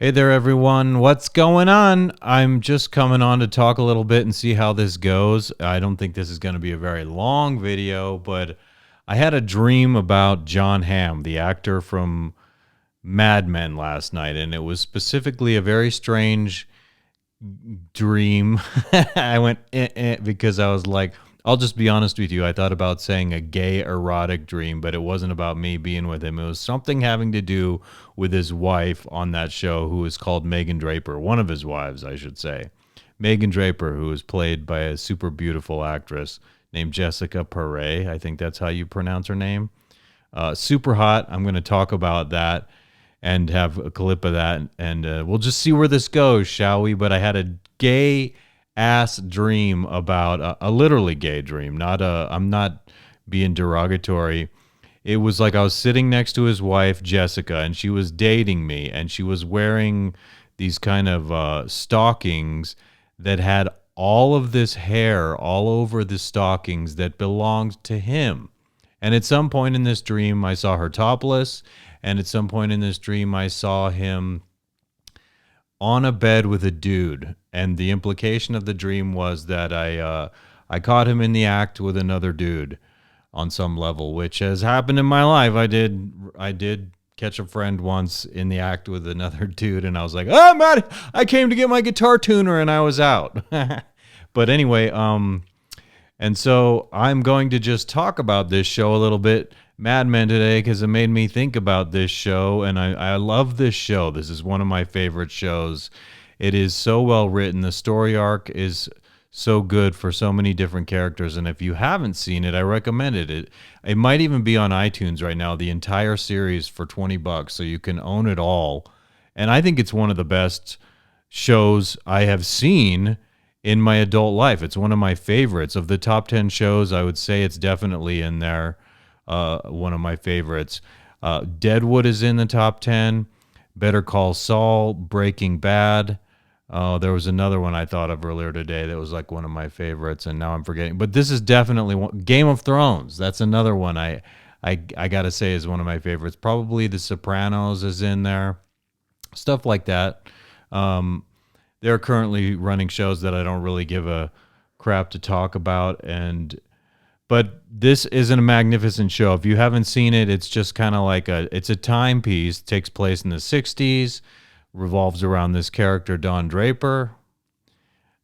Hey there, everyone. What's going on? I'm just coming on to talk a little bit and see how this goes. I don't think this is going to be a very long video, but I had a dream about John Hamm, the actor from Mad Men last night, and it was specifically a very strange dream. I went because I was like, I'll just be honest with you. I thought about saying a gay erotic dream, but it wasn't about me being with him. It was something having to do with his wife on that show, who is called Megan Draper, one of his wives, I should say. Megan Draper, who is played by a super beautiful actress named Jessica Paré. I think that's how you pronounce her name. Super hot. I'm going to talk about that and have a clip of that, and we'll just see where this goes, shall we? But I had a gay ass dream about a literally gay dream. I'm not being derogatory. It was like I was sitting next to his wife Jessica, and she was dating me, and she was wearing these kind of stockings that had all of this hair all over the stockings that belonged to him. And at some point in this dream, I saw her topless, and at some point in this dream, I saw him on a bed with a dude. And the implication of the dream was that I caught him in the act with another dude on some level, which has happened in my life. I did catch a friend once in the act with another dude, and I was like, "Oh, Matt, I came to get my guitar tuner," and I was out. But anyway, and so I'm going to just talk about this show a little bit, Mad Men, today, because it made me think about this show, and I love this show. This is one of my favorite shows. It is so well written. The story arc is so good for so many different characters, and if you haven't seen it, I recommend it. It might even be on iTunes right now, the entire series for $20, so you can own it all. And I think it's one of the best shows I have seen in my adult life. It's one of my favorites. Of the top 10 shows, I would say it's definitely in there. One of my favorites. Deadwood is in the top 10. Better Call Saul, Breaking Bad. There was another one I thought of earlier today that was like one of my favorites, and now I'm forgetting. But this is definitely one. Game of Thrones. That's another one I gotta say is one of my favorites. Probably The Sopranos is in there. Stuff like that. They're currently running shows that I don't really give a crap to talk about, but this isn't a magnificent show. If you haven't seen it, it's just kind of like it's a timepiece. It takes place in the 60s, revolves around this character, Don Draper,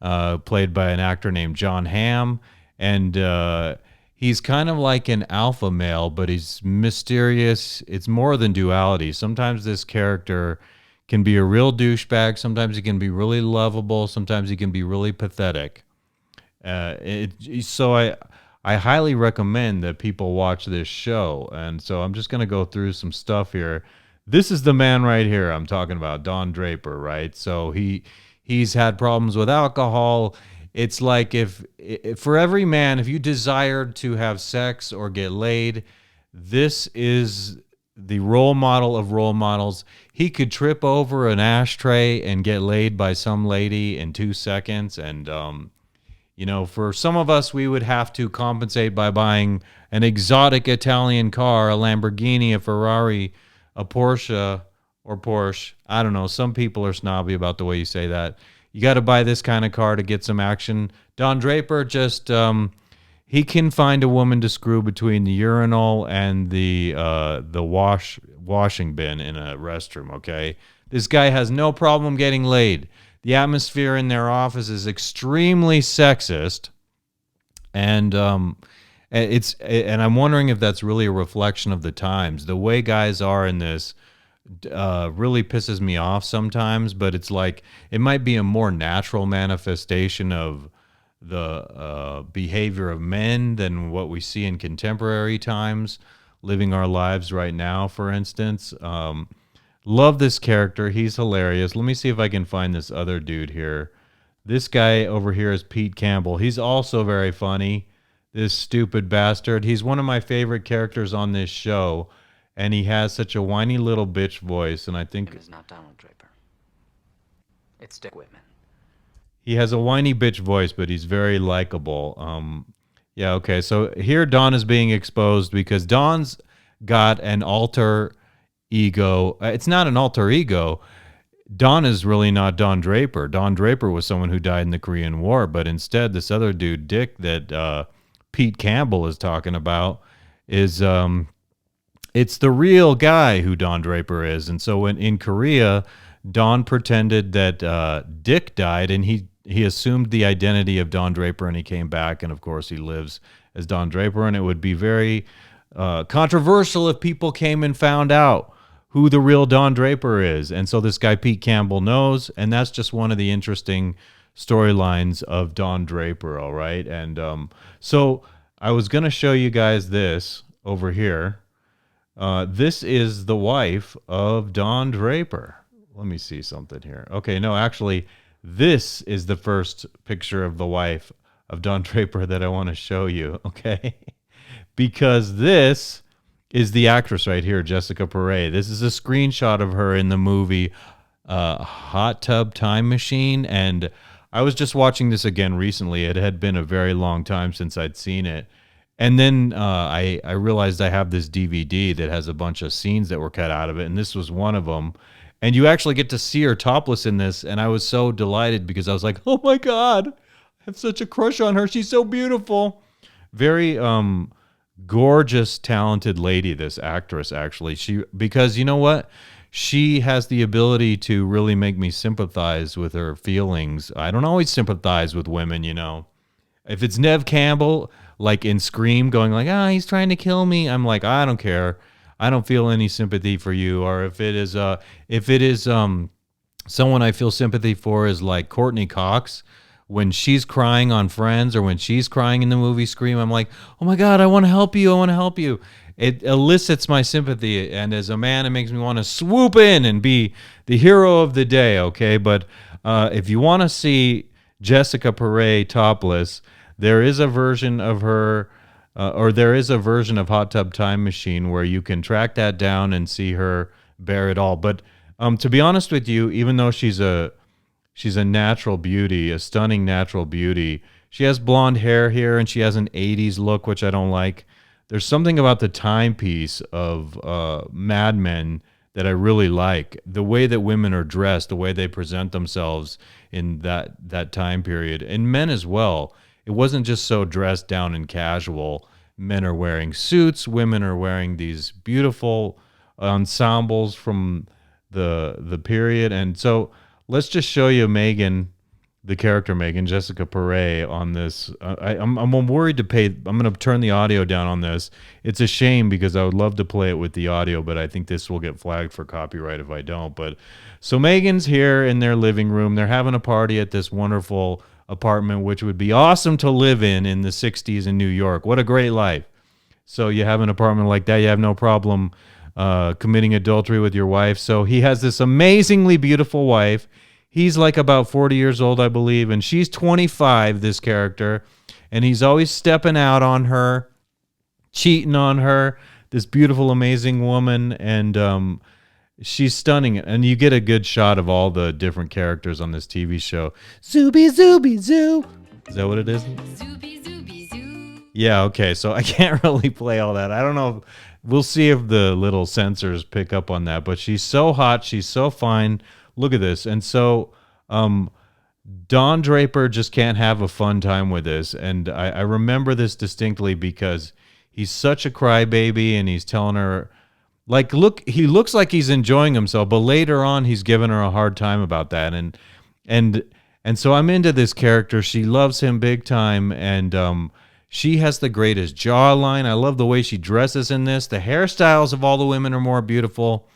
played by an actor named John Hamm. And he's kind of like an alpha male, but he's mysterious. It's more than duality. Sometimes this character can be a real douchebag. Sometimes he can be really lovable. Sometimes he can be really pathetic. So I highly recommend that people watch this show. And so I'm just going to go through some stuff here. This is the man right here I'm talking about, Don Draper, right? So he's had problems with alcohol. It's like if for every man, if you desired to have sex or get laid, this is the role model of role models. He could trip over an ashtray and get laid by some lady in 2 seconds. And for some of us, we would have to compensate by buying an exotic Italian car, a Lamborghini, a Ferrari, a Porsche, or Porsche. I don't know. Some people are snobby about the way you say that. You got to buy this kind of car to get some action. Don Draper just, he can find a woman to screw between the urinal and the washing bin in a restroom, okay? This guy has no problem getting laid. The atmosphere in their office is extremely sexist, and I'm wondering if that's really a reflection of the times. The way guys are in this really pisses me off sometimes, but it's like it might be a more natural manifestation of the behavior of men than what we see in contemporary times, living our lives right now, for instance. Love this character. He's hilarious. Let me see if I can find this other dude here. This guy over here is Pete Campbell. He's also very funny. This stupid bastard. He's one of my favorite characters on this show, and he has such a whiny little bitch voice, and I think It's not Donald Draper. It's Dick Whitman. he has a whiny bitch voice, but he's very likable. Yeah, okay. So here Don is being exposed because Don's got an alter ego. It's not an alter ego. Don is really not Don Draper. Don Draper was someone who died in the Korean War, but instead, this other dude, Dick, that Pete Campbell is talking about, is it's the real guy who Don Draper is. And so when in Korea, Don pretended that Dick died, and he assumed the identity of Don Draper, and he came back, and of course he lives as Don Draper, and it would be very controversial if people came and found out who the real Don Draper is. And so this guy Pete Campbell knows, and that's just one of the interesting storylines of Don Draper, all right? And so I was going to show you guys this over here. This is the wife of Don Draper. Let me see something here. Okay, no, actually, this is the first picture of the wife of Don Draper that I want to show you, okay? Because this is the actress right here, Jessica Paré. This is a screenshot of her in the movie Hot Tub Time Machine, and I was just watching this again recently. It had been a very long time since I'd seen it. And then I realized I have this DVD that has a bunch of scenes that were cut out of it, and this was one of them. And you actually get to see her topless in this, and I was so delighted because I was like, oh my God, I have such a crush on her. She's so beautiful. Very gorgeous, talented lady, this actress, actually. Because you know what? She has the ability to really make me sympathize with her feelings. I don't always sympathize with women, you know. If it's Nev Campbell, like in Scream, going like, he's trying to kill me, I'm like, I don't care. I don't feel any sympathy for you. Or if it is someone I feel sympathy for is like Courtney Cox, when she's crying on Friends or when she's crying in the movie Scream, I'm like, oh my God, I want to help you. I want to help you. It elicits my sympathy. And as a man, it makes me want to swoop in and be the hero of the day. Okay. But if you want to see Jessica Paré topless, there is a version of her, or there is a version of Hot Tub Time Machine where you can track that down and see her bare it all. But to be honest with you, even though she's a natural beauty, a stunning natural beauty, she has blonde hair here and she has an 80s look, which I don't like. There's something about the timepiece of Mad Men that I really like. The way that women are dressed, the way they present themselves in that time period, and men as well. It wasn't just so dressed down and casual. Men are wearing suits. Women are wearing these beautiful ensembles from the period. And so let's just show you Megan, the character Megan, Jessica Paré, on this. I'm worried to pay. I'm going to turn the audio down on this. It's a shame because I would love to play it with the audio, but I think this will get flagged for copyright if I don't. But so Megan's here in their living room. They're having a party at this wonderful apartment, which would be awesome to live in the 60s in New York. What a great life. So you have an apartment like that, you have no problem committing adultery with your wife. So he has this amazingly beautiful wife. He's like about 40 years old, I believe, and she's 25, this character, and he's always stepping out on her, cheating on her, this beautiful, amazing woman, and she's stunning, and you get a good shot of all the different characters on this TV show. Zooby, zooby, zoo. Is that what it is? Zooby, zooby, zoo. Yeah, okay, so I can't really play all that. I don't know. We'll see if the little censors pick up on that, but she's so hot. She's so fine. Look at this. And so Don Draper just can't have a fun time with this, and I remember this distinctly because he's such a crybaby, and he's telling her, like, look, he looks like he's enjoying himself, but later on he's giving her a hard time about that. And so I'm into this character. She loves him big time, and she has the greatest jawline. I love the way she dresses in this. The hairstyles of all the women are more beautiful.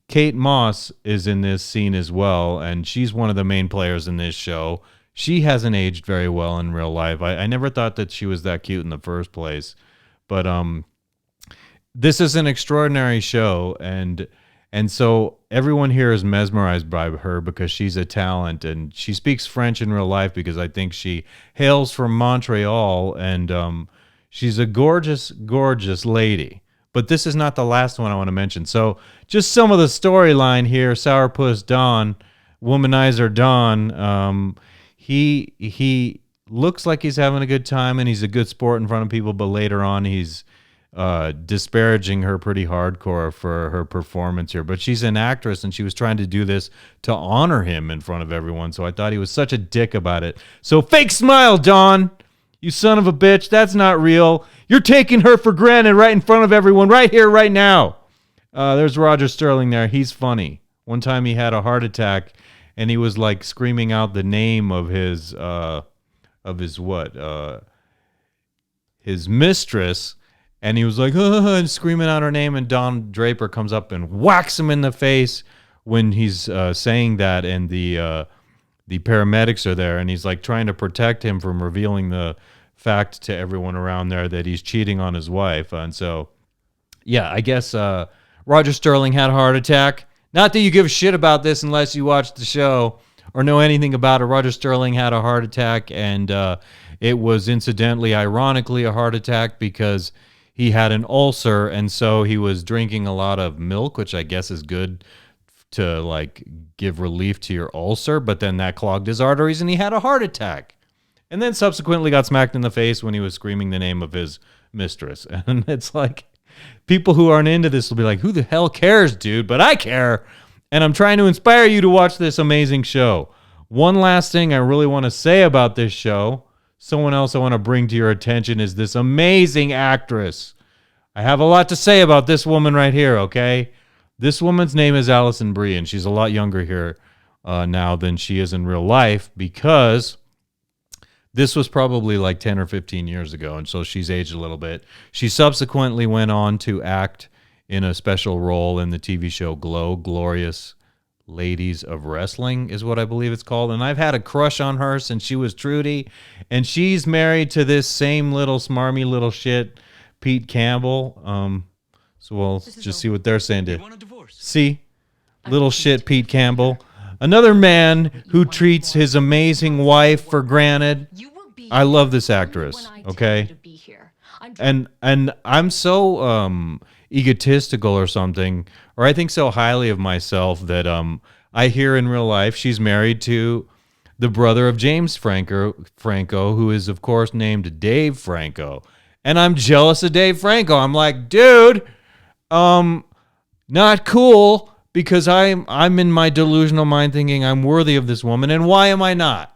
Kate Moss is in this scene as well, and she's one of the main players in this show. She hasn't aged very well in real life. I never thought that she was that cute in the first place, but this is an extraordinary show, and so everyone here is mesmerized by her because she's a talent, and she speaks French in real life because I think she hails from Montreal, and she's a gorgeous, gorgeous lady. But this is not the last one I want to mention. So just some of the storyline here. Sourpuss Don, womanizer Don, he looks like he's having a good time and he's a good sport in front of people, but later on he's disparaging her pretty hardcore for her performance here. But she's an actress, and she was trying to do this to honor him in front of everyone. So I thought he was such a dick about it. So fake smile, Don. You son of a bitch. That's not real. You're taking her for granted right in front of everyone, right here, right now. There's Roger Sterling there. He's funny. One time he had a heart attack, and he was like screaming out the name of his mistress, and he was like, and screaming out her name, and Don Draper comes up and whacks him in the face when he's saying that, and the paramedics are there, and he's like trying to protect him from revealing the fact to everyone around there that he's cheating on his wife. And so, yeah, I guess Roger Sterling had a heart attack. Not that you give a shit about this unless you watch the show or know anything about it. Roger Sterling had a heart attack, and it was incidentally, ironically, a heart attack because he had an ulcer, and so he was drinking a lot of milk, which I guess is good to like give relief to your ulcer, but then that clogged his arteries and he had a heart attack. And then subsequently got smacked in the face when he was screaming the name of his mistress. And it's like, people who aren't into this will be like, who the hell cares, dude? But I care. And I'm trying to inspire you to watch this amazing show. One last thing I really want to say about this show, someone else I want to bring to your attention, is this amazing actress. I have a lot to say about this woman right here, okay? This woman's name is Alison Brie, and she's a lot younger here now than she is in real life, because this was probably like 10 or 15 years ago, and so she's aged a little bit. She subsequently went on to act in a special role in the TV show Glow, Glorious Ladies of Wrestling is what I believe it's called, and I've had a crush on her since she was Trudy, and she's married to this same little smarmy little shit, Pete Campbell. So we'll just see what they're saying to see little shit Pete Campbell. Another man who treats his amazing wife for granted. I love this actress, okay? And I'm so egotistical or something, or I think so highly of myself that I hear in real life she's married to the brother of James Franco, who is of course named Dave Franco. And I'm jealous of Dave Franco. I'm like, dude, not cool, because I'm in my delusional mind thinking I'm worthy of this woman, and why am I not?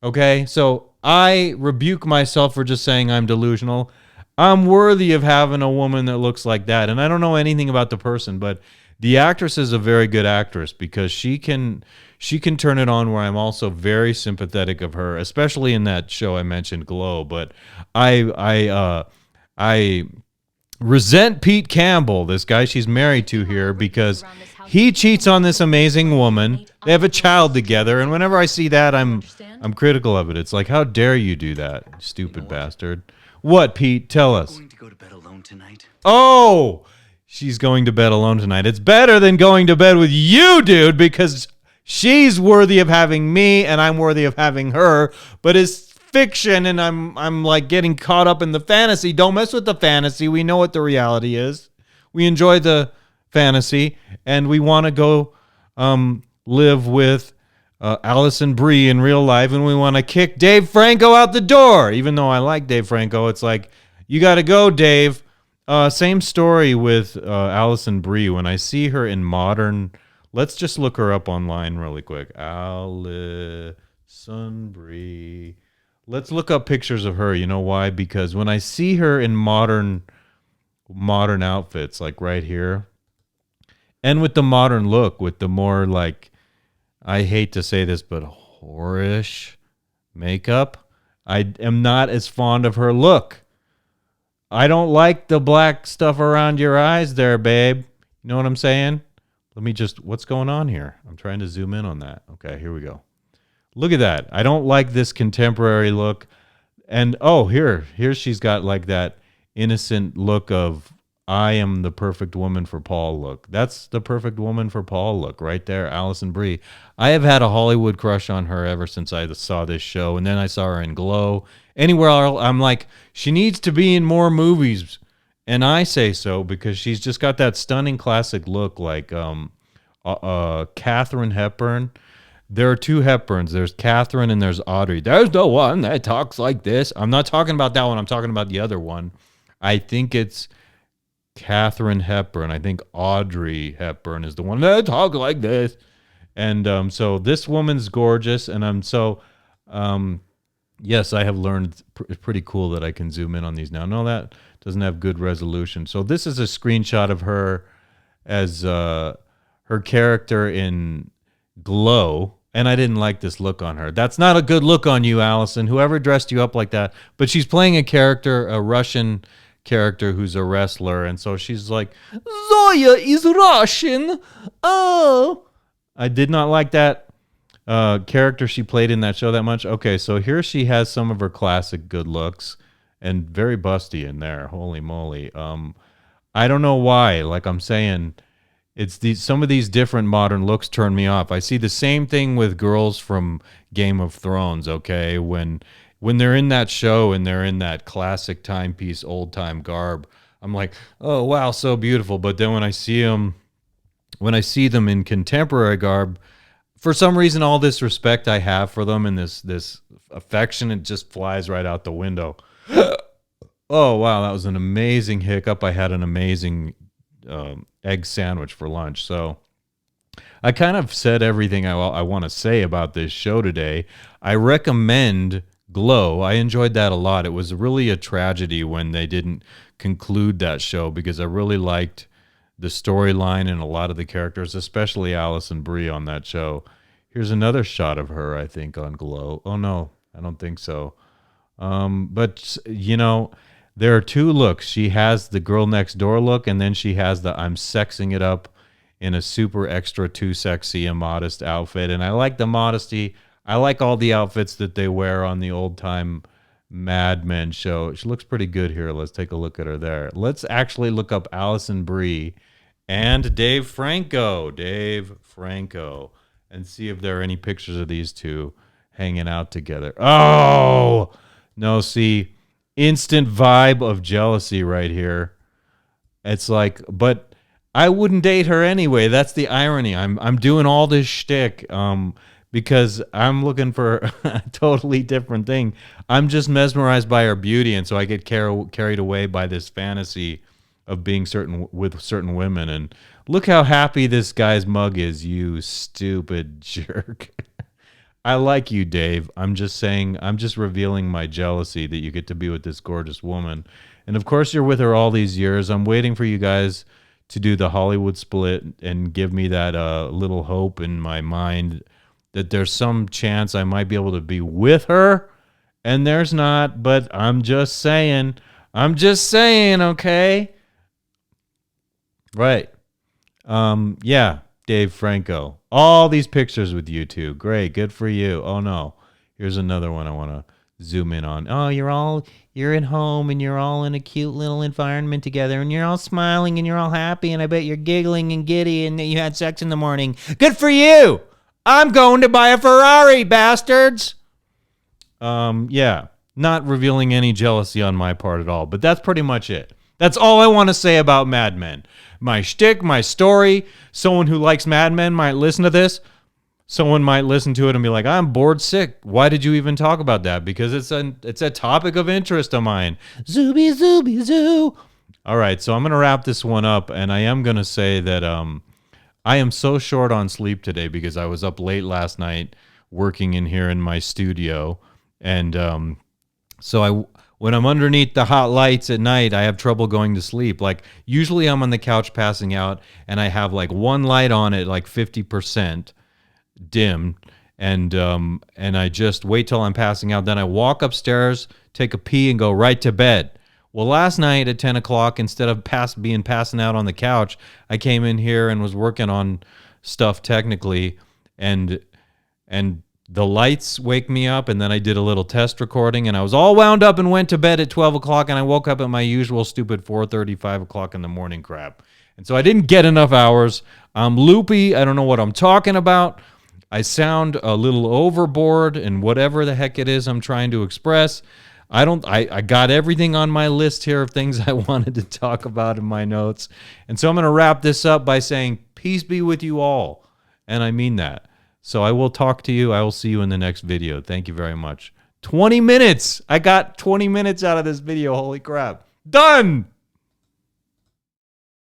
Okay, so I rebuke myself for just saying I'm delusional. I'm worthy of having a woman that looks like that, and I don't know anything about the person, but the actress is a very good actress because she can turn it on where I'm also very sympathetic of her, especially in that show I mentioned, Glow. But I resent Pete Campbell, this guy she's married to here, because he cheats on this amazing woman. They have a child together, and whenever I see that, I'm critical of it. It's like, how dare you do that, stupid bastard? What, Pete? Tell us. Going to go to bed alone tonight. Oh, she's going to bed alone tonight. It's better than going to bed with you, dude, because she's worthy of having me, and I'm worthy of having her. But it's fiction, and I'm like getting caught up in the fantasy. Don't mess with the fantasy. We know what the reality is. We enjoy the fantasy, and we want to go live with Alison Brie in real life, and we want to kick Dave Franco out the door. Even though I like Dave Franco, it's like, you got to go, Dave. Same story with Alison Brie. When I see her in modern, let's just look her up online really quick. Alison Brie. Let's look up pictures of her. You know why? Because when I see her in modern outfits, like right here, and with the modern look, with the more like, I hate to say this, but whorish makeup, I am not as fond of her look. I don't like the black stuff around your eyes there, babe. You know what I'm saying? Let me just, what's going on here? I'm trying to zoom in on that. Okay, here we go. Look at that. I don't like this contemporary look. And oh, here she's got like that innocent look of, I am the perfect woman for Paul look. That's the perfect woman for Paul look right there, Alison Brie. I have had a Hollywood crush on her ever since I saw this show, and then I saw her in Glow. Anywhere else, I'm like, she needs to be in more movies, and I say so because she's just got that stunning classic look, like Katharine Hepburn. There are two Hepburns. There's Katharine and there's Audrey. There's the one that talks like this. I'm not talking about that one. I'm talking about the other one. I think it's Katharine Hepburn. I think Audrey Hepburn is the one that talk like this. And so this woman's gorgeous, and yes, I have learned. It's pretty cool that I can zoom in on these now. No, that doesn't have good resolution. So this is a screenshot of her as her character in Glow, and I didn't like this look on her. That's not a good look on you, Alison, whoever dressed you up like that. But she's playing a character, a Russian character who's a wrestler, and so she's like, Zoya is Russian. Oh, I did not like that character she played in that show that much. Okay, so here she has some of her classic good looks, and very busty in there. Holy moly. I don't know why. Like I'm saying, some of these different modern looks turn me off. I see the same thing with girls from Game of Thrones, okay? When they're in that show and they're in that classic timepiece, old time garb, I'm like, oh wow, so beautiful. But then when I see them in contemporary garb, for some reason, all this respect I have for them and this affection, it just flies right out the window. Oh wow, that was an amazing hiccup. I had an amazing egg sandwich for lunch. So I kind of said everything I want to say about this show today. I recommend Glow. I enjoyed that a lot. It was really a tragedy when they didn't conclude that show because I really liked the storyline and a lot of the characters, especially Alison Brie on that show. Here's another shot of her, I think, on Glow. Oh, no, I don't think so. But, you know, there are two looks. She has the girl next door look, and then she has the I'm sexing it up in a super extra too sexy and modest outfit. And I like the modesty. I like all the outfits that they wear on the old time Mad Men show. She looks pretty good here. Let's take a look at her there. Let's actually look up Alison Brie and Dave Franco. And see if there are any pictures of these two hanging out together. Oh, no, see, instant vibe of jealousy right here. It's like, but I wouldn't date her anyway. That's the irony. I'm doing all this shtick because I'm looking for a totally different thing. I'm just mesmerized by her beauty, and so I get carried away by this fantasy of being with certain women. And look how happy this guy's mug is, you stupid jerk. I like you, Dave. I'm just saying, I'm just revealing my jealousy that you get to be with this gorgeous woman. And of course, you're with her all these years. I'm waiting for you guys to do the Hollywood split and give me that little hope in my mind that there's some chance I might be able to be with her. And there's not, but I'm just saying, okay? Right. Yeah, Dave Franco. All these pictures with you two. Great, good for you. Oh no. Here's another one I want to zoom in on. Oh, you're at home and you're all in a cute little environment together and you're all smiling and you're all happy and I bet you're giggling and giddy and that you had sex in the morning. Good for you. I'm going to buy a Ferrari, bastards. Yeah, not revealing any jealousy on my part at all, but that's pretty much it. That's all I want to say about Mad Men. My shtick, my story. Someone who likes Mad Men might listen to this. Someone might listen to it and be like, I'm bored sick. Why did you even talk about that? Because it's a topic of interest of mine. Zooby, zooby, zoo. All right, so I'm going to wrap this one up, and I am going to say that I am so short on sleep today because I was up late last night working in here in my studio. And so when I'm underneath the hot lights at night, I have trouble going to sleep. Like usually I'm on the couch passing out and I have like one light on at like 50% dimmed, and I just wait till I'm passing out. Then I walk upstairs, take a pee, and go right to bed. Well, last night at 10 o'clock, instead of passing out on the couch, I came in here and was working on stuff technically, and the lights wake me up, and then I did a little test recording, and I was all wound up and went to bed at 12 o'clock, and I woke up at my usual stupid 4:30, 5 o'clock in the morning crap. And so I didn't get enough hours. I'm loopy. I don't know what I'm talking about. I sound a little overboard in whatever the heck it is I'm trying to express. I got everything on my list here of things I wanted to talk about in my notes. And so I'm going to wrap this up by saying, peace be with you all. And I mean that. So I will talk to you. I will see you in the next video. Thank you very much. 20 minutes. I got 20 minutes out of this video. Holy crap. Done.